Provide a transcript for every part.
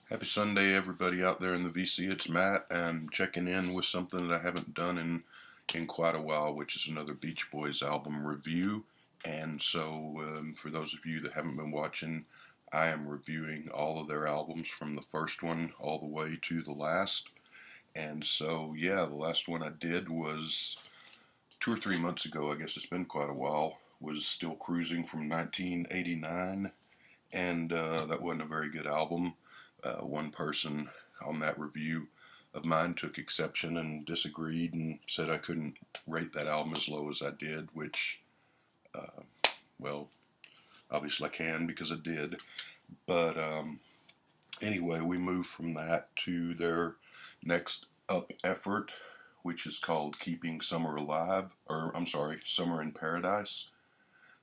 Happy Sunday, everybody out there in the VC. It's Matt, and checking in with something that I haven't done in quite a while, which is another Beach Boys album review. And so, for those of you that haven't been watching, I am reviewing all of their albums from the first one all the way to the last. And so, yeah, the last one I did was 2 or 3 months ago. I guess it's been quite a while. Was Still Cruising from 1989, and that wasn't a very good album. One person on that review of mine took exception and disagreed and said I couldn't rate that album as low as I did, which, uh, well, obviously I can because I did. But anyway, we moved from that to their next up effort, which is called Keeping Summer Alive, or I'm sorry, Summer in Paradise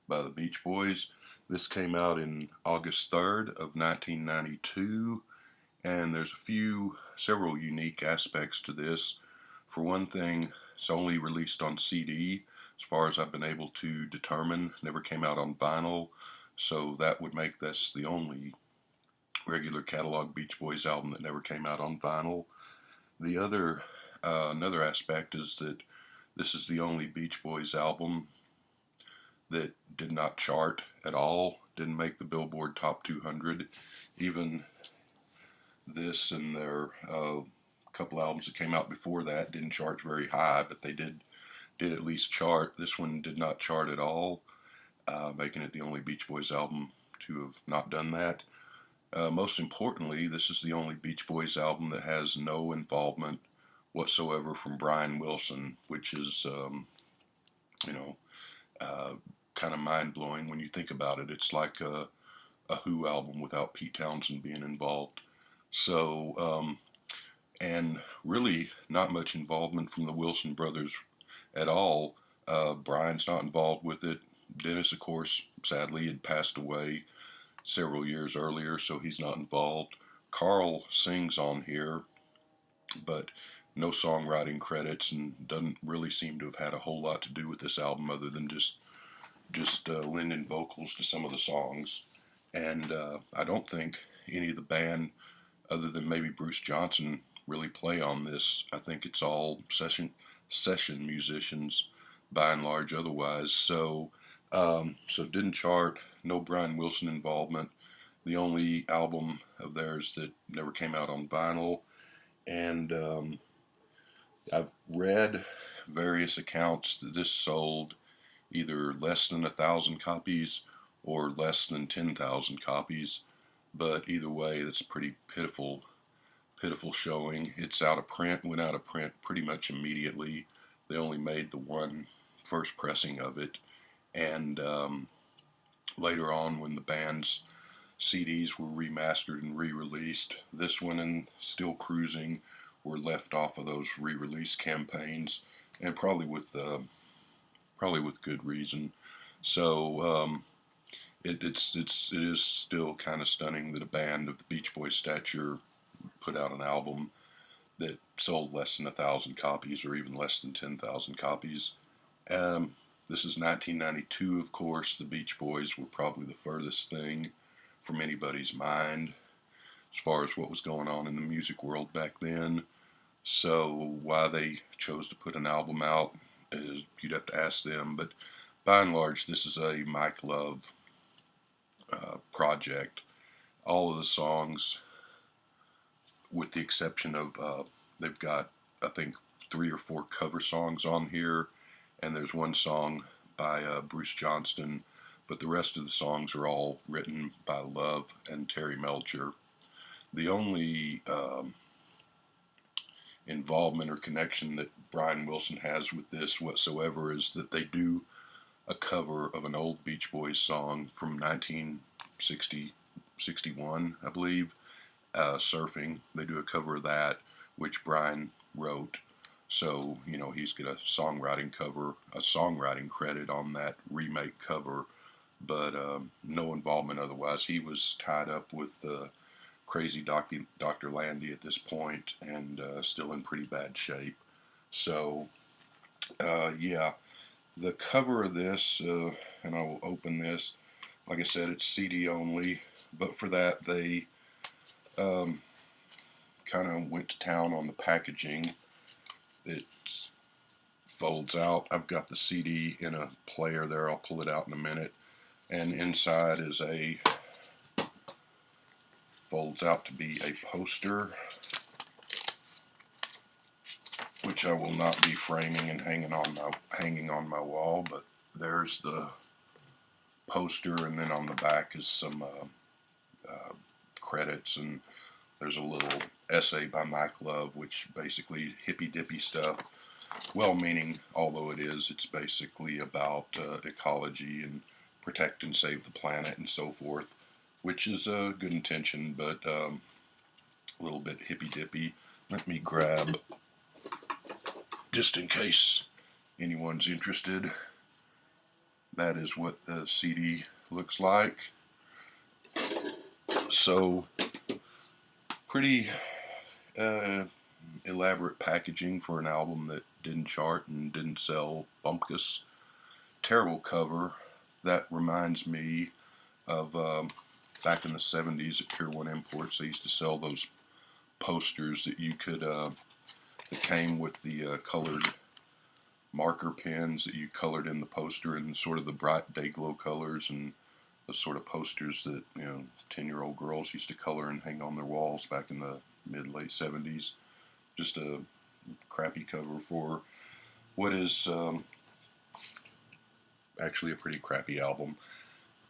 by the Beach Boys. This came out in August 3rd of 1992, and there's several unique aspects to this. For one thing, it's only released on CD, as far as I've been able to determine. Never came out on vinyl, so that would make this the only regular catalog Beach Boys album that never came out on vinyl. The other, another aspect is that this is the only Beach Boys album that did not chart at all, didn't make the Billboard Top 200. Even this and their couple albums that came out before that didn't chart very high, but they did at least chart. This one did not chart at all, making it the only Beach Boys album to have not done that. Most importantly, this is the only Beach Boys album that has no involvement whatsoever from Brian Wilson, which is, you know, uh, kind of mind blowing when you think about it. It's like a Who album without Pete Townsend being involved. So, and really not much involvement from the Wilson brothers at all. Brian's not involved with it. Dennis, of course, sadly had passed away several years earlier, so he's not involved. Carl sings on here, but no songwriting credits, and doesn't really seem to have had a whole lot to do with this album other than just lending vocals to some of the songs. And I don't think any of the band, other than maybe Bruce Johnson, really play on this. I think it's all session musicians by and large otherwise. So didn't chart, no Brian Wilson involvement. The only album of theirs that never came out on vinyl. And I've read various accounts that this sold either less than 1,000 copies or less than 10,000 copies. But either way, that's pretty pitiful showing. It's out of print, went out of print pretty much immediately. They only made the one first pressing of it, and later on, when the band's CDs were remastered and re-released, this one and Still Cruising were left off of those re-release campaigns, and probably with good reason. So it is still kind of stunning that a band of the Beach Boys stature put out an album that sold less than 1,000 copies, or even less than 10,000 copies. Um, this is 1992, of course. The Beach Boys were probably the furthest thing from anybody's mind as far as what was going on in the music world back then. So why they chose to put an album out, you'd have to ask them. But by and large, this is a Mike Love project. All of the songs, with the exception of they've got, I think, 3 or 4 cover songs on here, and there's one song by Bruce Johnston, but the rest of the songs are all written by Love and Terry Melcher. The only involvement or connection that Brian Wilson has with this whatsoever is that they do a cover of an old Beach Boys song from 1961, I believe, Surfing. They do a cover of that, which Brian wrote. So, he's got a songwriting credit on that remake cover, but no involvement otherwise. He was tied up with crazy Dr. Landy at this point, and still in pretty bad shape. So, yeah, the cover of this, and I will open this. Like I said, it's CD only, but for that they kind of went to town on the packaging. It folds out. I've got the CD in a player there. I'll pull it out in a minute. And inside is folds out to be a poster, which I will not be framing and hanging on my wall, but there's the poster, and then on the back is some credits, and there's a little essay by Mike Love, which basically hippy dippy stuff, well-meaning, although it's basically about ecology and protect and save the planet and so forth, which is a good intention, but a little bit hippy dippy. Let me grab, just in case anyone's interested, that is what the CD looks like. So, pretty elaborate packaging for an album that didn't chart and didn't sell bumpkus. Terrible cover. That reminds me of back in the 70s at Pier 1 Imports. They used to sell those posters that you could, that came with the colored marker pens that you colored in the poster in sort of the bright day glow colors, and the sort of posters that 10-year-old girls used to color and hang on their walls back in the mid-late 70s. Just a crappy cover for what is actually a pretty crappy album.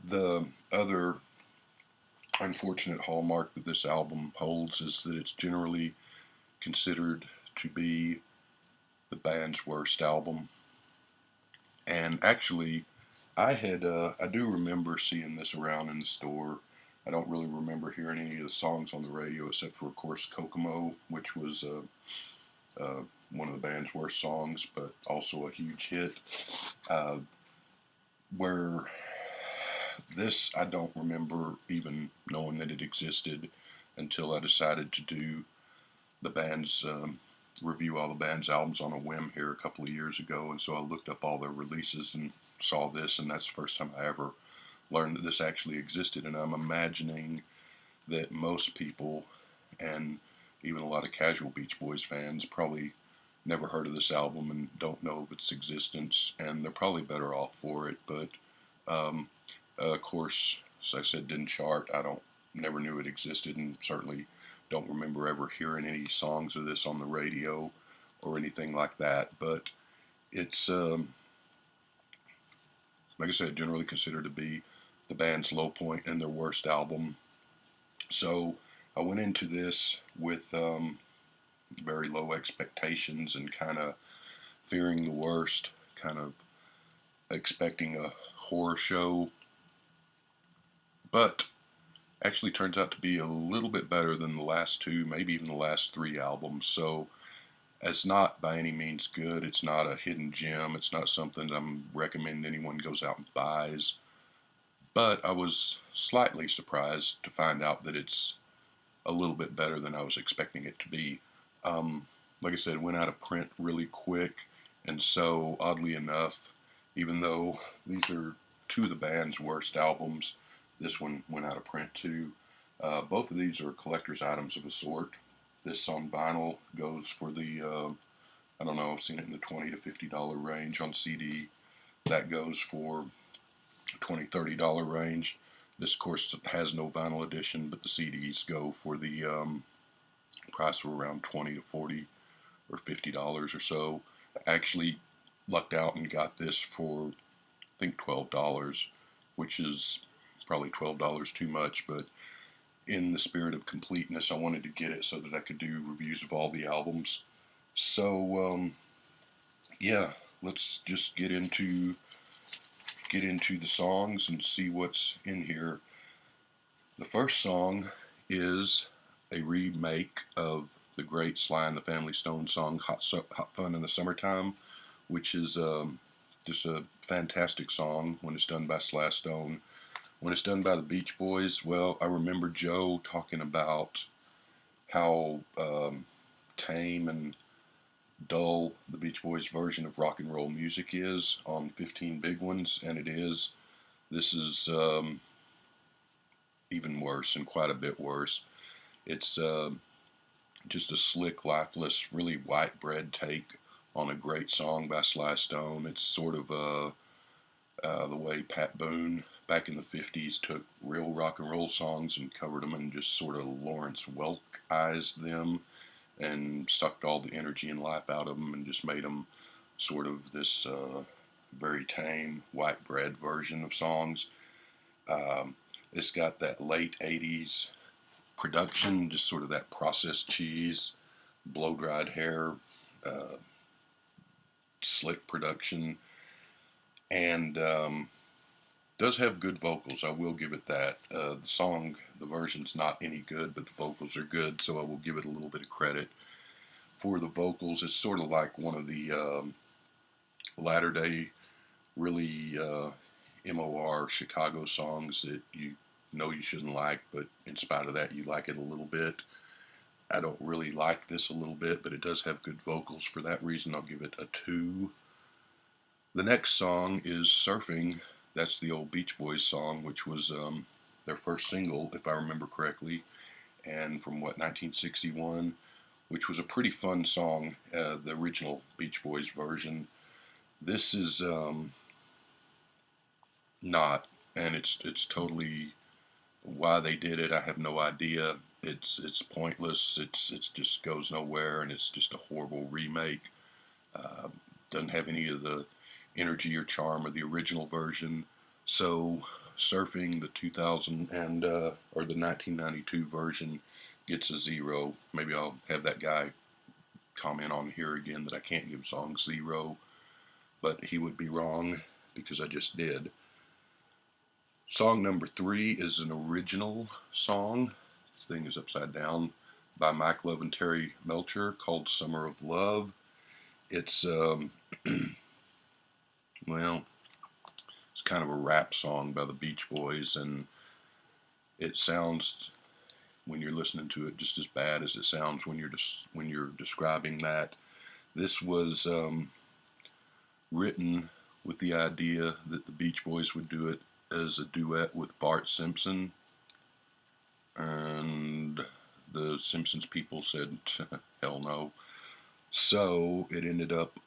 The other unfortunate hallmark that this album holds is that it's generally considered to be the band's worst album. And actually, I do remember seeing this around in the store. I don't really remember hearing any of the songs on the radio except for, of course, Kokomo, which was one of the band's worst songs, but also a huge hit. Where this, I don't remember even knowing that it existed until I decided to do the band's review all the band's albums on a whim here a couple of years ago, and so I looked up all their releases and saw this, and that's the first time I ever learned that this actually existed. And I'm imagining that most people, and even a lot of casual Beach Boys fans, probably never heard of this album and don't know of its existence, and they're probably better off for it. But of course, as I said, didn't chart. Never knew it existed, and certainly don't remember ever hearing any songs of this on the radio or anything like that. But it's like I said, generally considered to be the band's low point and their worst album. So I went into this with very low expectations and kind of fearing the worst, kind of expecting a horror show, but actually turns out to be a little bit better than the last two, maybe even the last three albums. So it's not by any means good. It's not a hidden gem. It's not something that I'm recommending anyone goes out and buys. But I was slightly surprised to find out that it's a little bit better than I was expecting it to be. Like I said, it went out of print really quick, and so oddly enough, even though these are two of the band's worst albums, this one went out of print too. Both of these are collector's items of a sort. This on vinyl goes for the, I don't know, I've seen it in the $20 to $50 range. On CD, that goes for $20, $30 range. This, of course, has no vinyl edition, but the CDs go for the price of around $20 to $40 or $50 or so. I actually lucked out and got this for, I think, $12, which is probably $12 too much, but in the spirit of completeness, I wanted to get it so that I could do reviews of all the albums. So, yeah, let's just get into the songs and see what's in here. The first song is a remake of the great Sly and the Family Stone song Hot Fun in the Summertime, which is just a fantastic song when it's done by Sly Stone. When it's done by the Beach Boys, well, I remember Joe talking about how tame and dull the Beach Boys version of rock and roll music is on 15 Big Ones, and it is. This is even worse, and quite a bit worse. It's just a slick, lifeless, really white bread take on a great song by Sly Stone. It's sort of the way Pat Boone back in the 50s took real rock and roll songs and covered them and just sort of Lawrence Welkized them and sucked all the energy and life out of them and just made them sort of this very tame white bread version of songs. Um, it's got that late 80s production, just sort of that processed cheese, blow dried hair, uh, slick production, and does have good vocals. I will give it that. The song, the version's not any good, but the vocals are good, so I will give it a little bit of credit for the vocals. It's sort of like one of the latter day, really MOR Chicago songs that you know you shouldn't like, but in spite of that, you like it a little bit. I don't really like this a little bit, but it does have good vocals. For that reason, I'll give it a 2. The next song is Surfing. That's the old Beach Boys song, which was their first single, if I remember correctly, and from 1961, which was a pretty fun song, the original Beach Boys version. This is not, and it's totally why they did it. I have no idea. It's pointless. It's just goes nowhere, and it's just a horrible remake. Uh, doesn't have any of the energy or charm of the original version. So, Surfing, the 2000 and or the 1992 version, gets a 0. Maybe I'll have that guy comment on here again that I can't give songs 0, but he would be wrong because I just did. Song number 3 is an original song. This thing is upside down, by Mike Love and Terry Melcher, called Summer of Love. It's well, it's kind of a rap song by the Beach Boys, and it sounds, when you're listening to it, just as bad as it sounds when you're describing that. This was written with the idea that the Beach Boys would do it as a duet with Bart Simpson, and the Simpsons people said hell no. So it ended up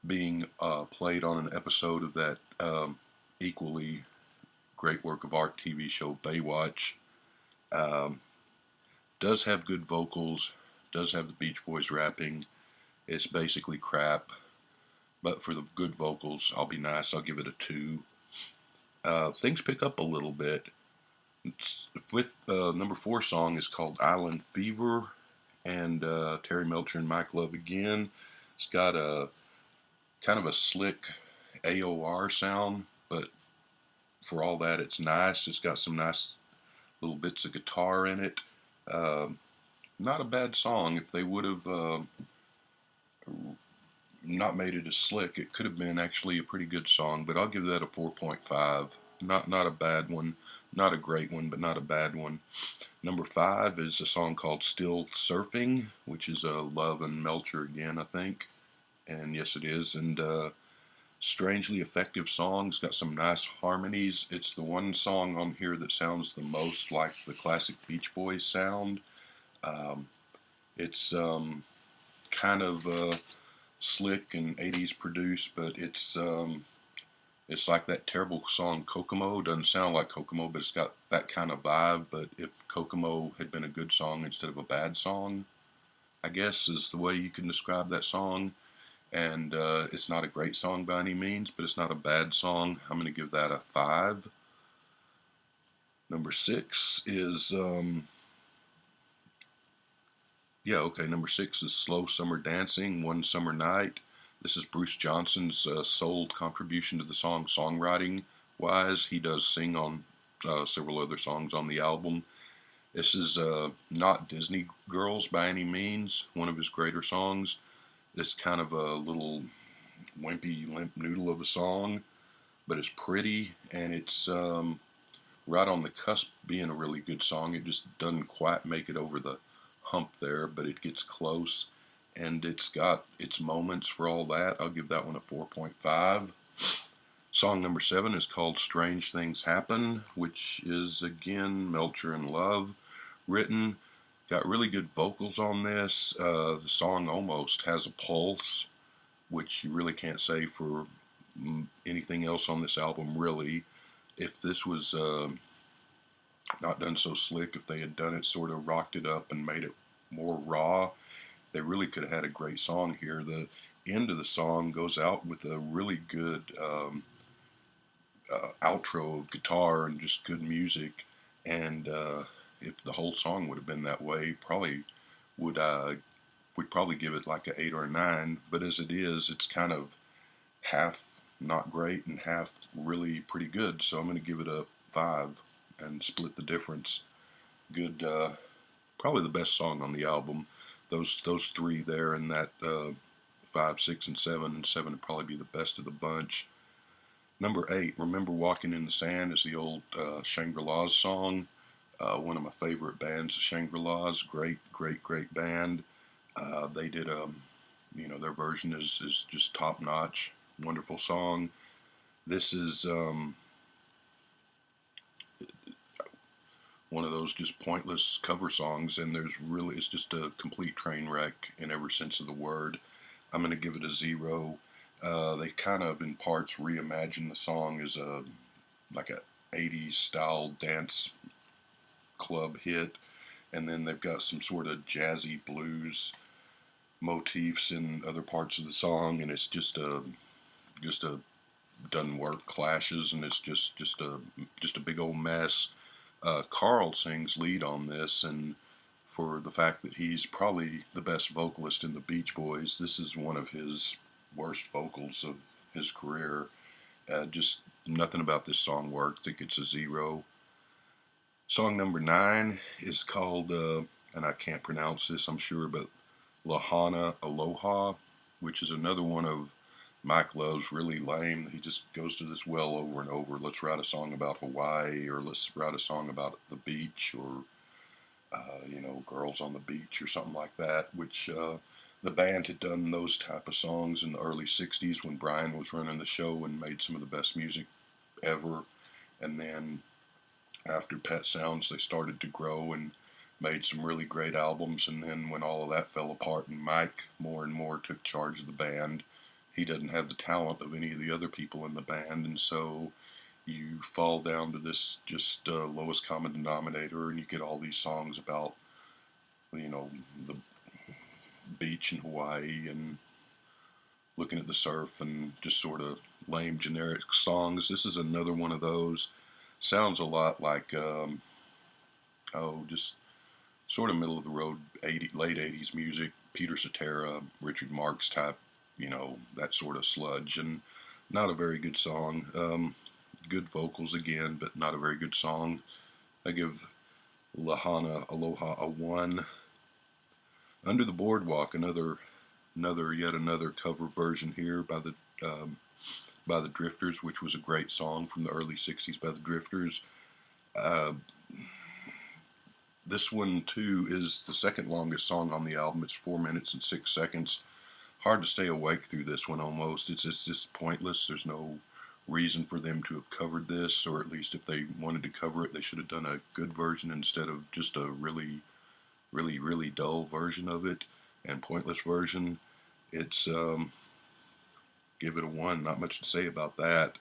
being played on an episode of that equally great work of art TV show Baywatch. Does have good vocals, does have the Beach Boys rapping. It's basically crap, but for the good vocals, I'll be nice. I'll give it a 2. Things pick up a little bit. With number 4 song is called Island Fever, and Terry Melcher and Mike Love again. It's got a kind of a slick AOR sound, but for all that, it's nice. It's got some nice little bits of guitar in it. Not a bad song. If they would have not made it as slick, it could have been actually a pretty good song, but I'll give that a 4.5. Not a bad one, not a great one, but not a bad one. Number 5 is a song called Still Surfing, which is Love and Melcher again, I think. And yes, it is. And strangely effective song. It's got some nice harmonies. It's the one song on here that sounds the most like the classic Beach Boys sound. It's kind of slick and 80s produced, but it's like that terrible song Kokomo. Doesn't sound like Kokomo, but it's got that kind of vibe. But if Kokomo had been a good song instead of a bad song, I guess is the way you can describe that song. And it's not a great song by any means, but it's not a bad song. I'm going to give that a 5. Number 6 is number 6 is Slow Summer Dancing, One Summer Night. This is Bruce Johnson's sole contribution to the song, songwriting wise. He does sing on several other songs on the album. This is not Disney Girls by any means, one of his greater songs. It's kind of a little wimpy, limp noodle of a song, but it's pretty, and it's right on the cusp of being a really good song. It just doesn't quite make it over the hump there, but it gets close, and it's got its moments for all that. I'll give that one a 4.5. Song number 7 is called Strange Things Happen, which is, again, Melcher and Love written. Got really good vocals on this. The song almost has a pulse, which you really can't say for anything else on this album, really. If this was not done so slick, if they had done it sort of rocked it up and made it more raw, they really could have had a great song here. The end of the song goes out with a really good outro of guitar and just good music. And if the whole song would have been that way, probably would we'd probably give it like an 8 or a 9. But as it is, it's kind of half not great and half really pretty good. So I'm going to give it a 5 and split the difference. Good, probably the best song on the album. Those three there and that 5, 6, and 7, and 7 would probably be the best of the bunch. Number 8, Remember Walking in the Sand, is the old Shangri-La's song. One of my favorite bands, the Shangri-La's. Great, great, great band. They did their version is just top notch. Wonderful song. This is one of those just pointless cover songs, and it's just a complete train wreck in every sense of the word. I'm going to give it a 0. They kind of in parts reimagine the song as like a 80s style dance club hit, and then they've got some sort of jazzy blues motifs in other parts of the song, and it's just a doesn't work, clashes, and it's just a big old mess. Carl sings lead on this, and for the fact that he's probably the best vocalist in the Beach Boys, this is one of his worst vocals of his career. Just nothing about this song worked. I think it's a 0. Song number 9 is called, and I can't pronounce this, I'm sure, but Lahana Aloha, which is another one of Mike Love's really lame. He just goes to this well over and over. Let's write a song about Hawaii, or let's write a song about the beach, or girls on the beach, or something like that, which the band had done those type of songs in the early 60s when Brian was running the show and made some of the best music ever. And then after Pet Sounds, they started to grow and made some really great albums. And then when all of that fell apart and Mike more and more took charge of the band, he doesn't have the talent of any of the other people in the band, and so you fall down to this just lowest common denominator, and you get all these songs about the beach in Hawaii and looking at the surf and just sort of lame generic songs. This is another one of those. Sounds a lot like just sort of middle of the road late 80s music, Peter Cetera, Richard Marx type, that sort of sludge, and not a very good song. Good vocals again, but not a very good song. I give Lahana Aloha a 1. Under the Boardwalk, yet another cover version here by the Drifters, which was a great song from the early 60s by the Drifters. This one too is the second longest song on the album. It's 4 minutes and 6 seconds. Hard to stay awake through this one almost. It's just pointless. There's no reason for them to have covered this, or at least if they wanted to cover it, they should have done a good version instead of just a really, really, really dull version of it and pointless version. It's give it a 1. Not much to say about that.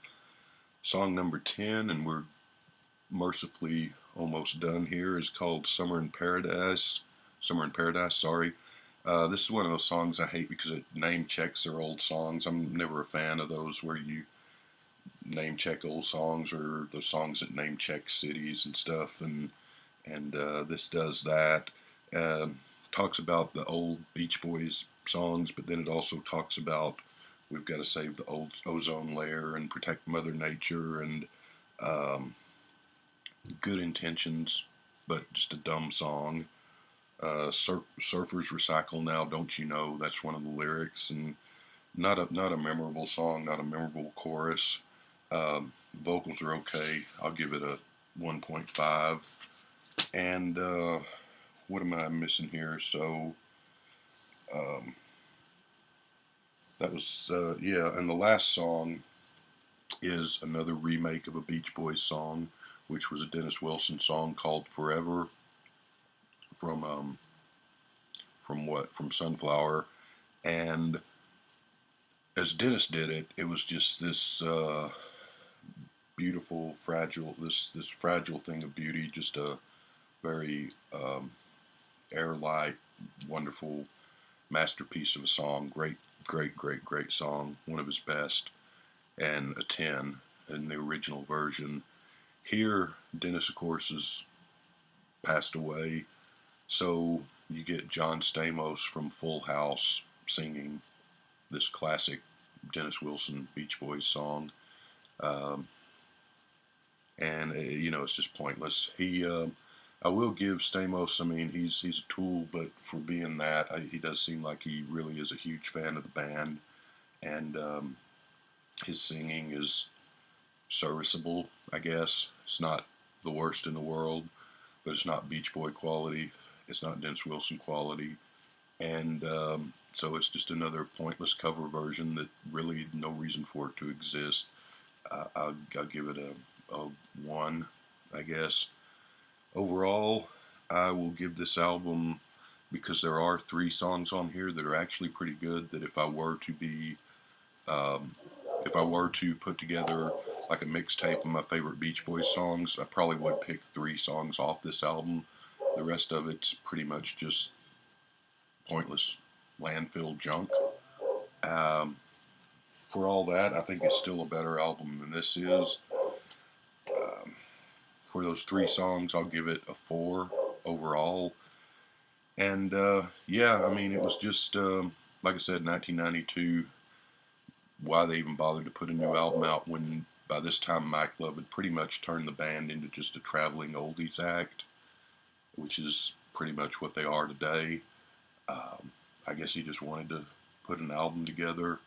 Song number 10, and we're mercifully almost done here, is called Summer in Paradise. Sorry. This is one of those songs I hate because it name checks their old songs. I'm never a fan of those where you name check old songs, or the songs that name check cities and stuff, and this does that. Talks about the old Beach Boys songs, but then it also talks about we've got to save the old ozone layer and protect Mother Nature, and good intentions, but just a dumb song. Surfers recycle now, don't you know? That's one of the lyrics, and not a memorable song, not a memorable chorus. Vocals are okay. I'll give it a 1.5. And what am I missing here? So that was and the last song is another remake of a Beach Boys song, which was a Dennis Wilson song called Forever. from Sunflower, and as Dennis did it, it was just this beautiful, fragile, this fragile thing of beauty, just a very air light, wonderful masterpiece of a song. Great song. One of his best, and a 10 in the original version. Here, Dennis, of course, has passed away, so you get John Stamos from Full House singing this classic Dennis Wilson Beach Boys song. Um, and you know, it's just pointless. I will give Stamos. I mean, he's a tool, but for being that, he does seem like he really is a huge fan of the band, and his singing is serviceable. I guess it's not the worst in the world, but it's not Beach Boy quality. It's not Dennis Wilson quality, and so it's just another pointless cover version that really no reason for it to exist. I'll give it a 1, I guess. Overall, I will give this album, because there are 3 songs on here that are actually pretty good, that if I were to put together like a mixtape of my favorite Beach Boys songs, I probably would pick 3 songs off this album. The rest of it's pretty much just pointless landfill junk. Um, for all that, I think it's still a better album than this is. Um, for those 3 songs, I'll give it a 4 overall. And yeah, I mean, it was just, like I said, 1992. Why they even bothered to put a new album out when by this time Mike Love had pretty much turned the band into just a traveling oldies act, which is pretty much what they are today. I guess he just wanted to put an album together.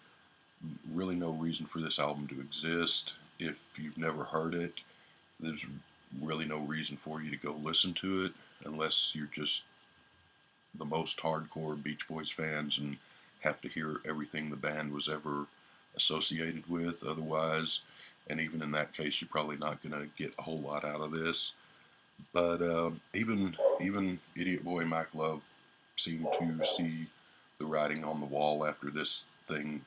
Really no reason for this album to exist. If you've never heard it, there's really no reason for you to go listen to it unless you're just the most hardcore Beach Boys fans and have to hear everything the band was ever associated with. Otherwise, and even in that case, you're probably not going to get a whole lot out of this. But even Idiot Boy Mike Love seemed to see the writing on the wall after this thing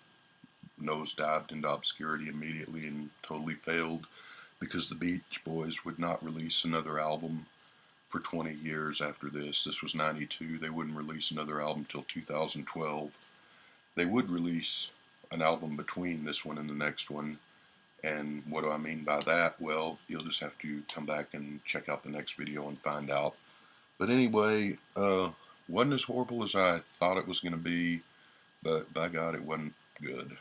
nosedived into obscurity immediately and totally failed, because the Beach Boys would not release another album for 20 years after this. This was 92. They wouldn't release another album until 2012. They would release an album between this one and the next one. And what do I mean by that? Well, you'll just have to come back and check out the next video and find out. But anyway, wasn't as horrible as I thought it was going to be, but by God, it wasn't good.